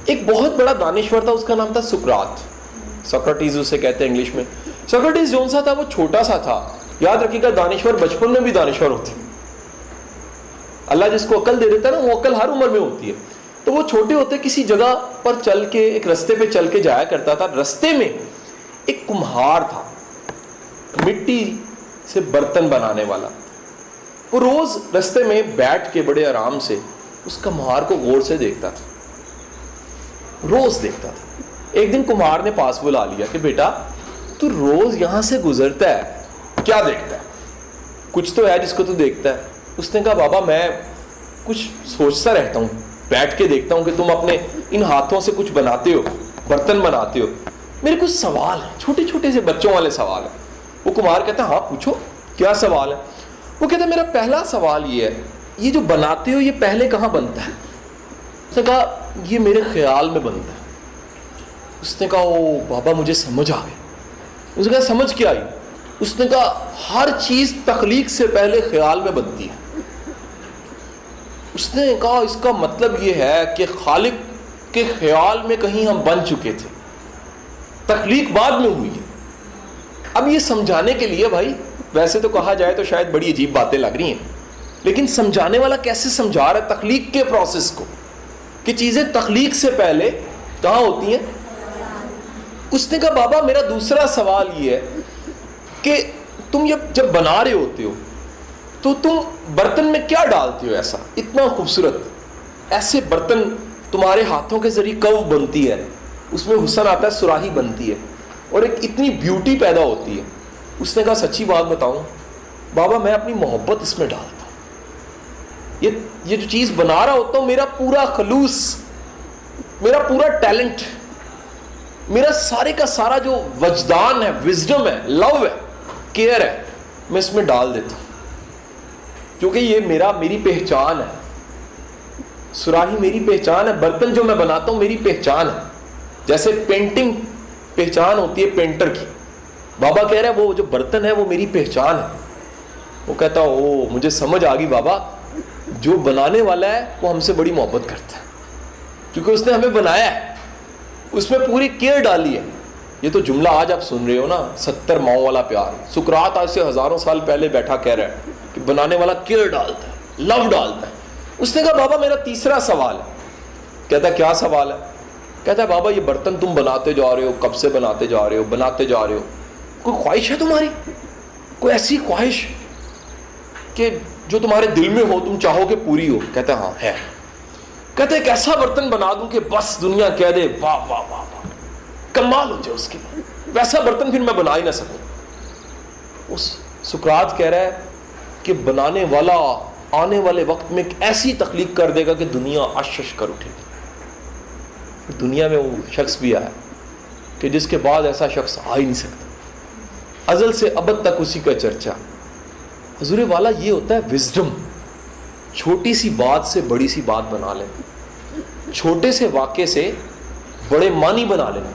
ایک بہت بڑا دانشور تھا, اس کا نام تھا سقراط, سوکریٹس اسے کہتے ہیں انگلش میں. سوکریٹس جون سا تھا وہ چھوٹا سا تھا. یاد رکھیے گا دانشور بچپن میں بھی دانشور ہوتے ہیں. اللہ جس کو عقل دے دیتا ہے نا, وہ عقل ہر عمر میں ہوتی ہے. تو وہ چھوٹے ہوتے کسی جگہ پر چل کے, ایک رستے پہ چل کے جایا کرتا تھا. رستے میں ایک کمہار تھا, مٹی سے برتن بنانے والا. وہ روز رستے میں بیٹھ کے بڑے آرام سے اس کمہار کو غور سے دیکھتا تھا, روز دیکھتا تھا. ایک دن کمہار نے پاس بلا لیا کہ بیٹا تو روز یہاں سے گزرتا ہے, کیا دیکھتا ہے؟ کچھ تو ہے جس کو تو دیکھتا ہے. اس نے کہا بابا میں کچھ سوچتا رہتا ہوں, بیٹھ کے دیکھتا ہوں کہ تم اپنے ان ہاتھوں سے کچھ بناتے ہو, برتن بناتے ہو. میرے کچھ سوال ہیں, چھوٹے چھوٹے سے بچوں والے سوال ہیں. وہ کمہار کہتا ہے ہاں پوچھو, کیا سوال ہے؟ وہ کہتا ہے میرا پہلا سوال یہ ہے, یہ جو بناتے ہو یہ پہلے کہاں بنتا ہے؟ اس نے کہا یہ میرے خیال میں بنتا ہے. اس نے کہا او بابا مجھے سمجھ آ گئی. اس نے کہا سمجھ کیا آئی؟ اس نے کہا ہر چیز تخلیق سے پہلے خیال میں بنتی ہے. اس نے کہا اس کا مطلب یہ ہے کہ خالق کے خیال میں کہیں ہم بن چکے تھے, تخلیق بعد میں ہوئی ہے. اب یہ سمجھانے کے لیے بھائی, ویسے تو کہا جائے تو شاید بڑی عجیب باتیں لگ رہی ہیں, لیکن سمجھانے والا کیسے سمجھا رہا ہے تخلیق کے پروسیس کو, کہ چیزیں تخلیق سے پہلے کہاں ہوتی ہیں. اس نے کہا بابا میرا دوسرا سوال یہ ہے کہ تم جب بنا رہے ہوتے ہو تو تم برتن میں کیا ڈالتے ہو ایسا اتنا خوبصورت؟ ایسے برتن تمہارے ہاتھوں کے ذریعے کب بنتی ہے, اس میں حسن آتا ہے, سراہی بنتی ہے, اور ایک اتنی بیوٹی پیدا ہوتی ہے. اس نے کہا سچی بات بتاؤں بابا میں اپنی محبت اس میں ڈالتا ہوں. یہ جو چیز بنا رہا ہوتا ہوں, میرا پورا خلوص, میرا پورا ٹیلنٹ, میرا سارے کا سارا جو وجدان ہے, وزڈم ہے, لو ہے, کیئر ہے, میں اس میں ڈال دیتا ہوں, کیونکہ یہ میری پہچان ہے. سراہی میری پہچان ہے, برتن جو میں بناتا ہوں میری پہچان ہے. جیسے پینٹنگ پہچان ہوتی ہے پینٹر کی, بابا کہہ رہے ہیں وہ جو برتن ہے وہ میری پہچان ہے. وہ کہتا او مجھے سمجھ آ گئی بابا, جو بنانے والا ہے وہ ہم سے بڑی محبت کرتا ہے, کیونکہ اس نے ہمیں بنایا ہے, اس میں پوری کیئر ڈالی ہے. یہ تو جملہ آج آپ سن رہے ہو نا, 70 ماؤں والا پیار. سقراط آج سے ہزاروں سال پہلے بیٹھا کہہ رہا ہے کہ بنانے والا کیئر ڈالتا ہے, لو ڈالتا ہے. اس نے کہا بابا میرا تیسرا سوال ہے. کہتا ہے کیا سوال ہے؟ کہتا ہے بابا یہ برتن تم بناتے جا رہے ہو, کب سے بناتے جا رہے ہو, بناتے جا رہے ہو, کوئی خواہش ہے تمہاری, کوئی ایسی خواہش کہ جو تمہارے دل میں ہو, تم چاہو کہ پوری ہو؟ کہتا ہے ہاں ہے. کہتے ایک ایسا برتن بنا دوں کہ بس دنیا کہہ دے واہ واہ واہ واہ, کمال ہو جائے اس کے بعد, ویسا برتن پھر میں بنا ہی نہ سکوں. اس سقراط کہہ رہا ہے کہ بنانے والا آنے والے وقت میں ایک ایسی تخلیق کر دے گا کہ دنیا اشش کر اٹھے گی. دنیا میں وہ شخص بھی آیا کہ جس کے بعد ایسا شخص آ ہی نہیں سکتا, ازل سے ابد تک اسی کا چرچا. حضور والا یہ ہوتا ہے وزڈم, چھوٹی سی بات سے بڑی سی بات بنا لینا, چھوٹے سے واقعے سے بڑے معنی بنا لینا.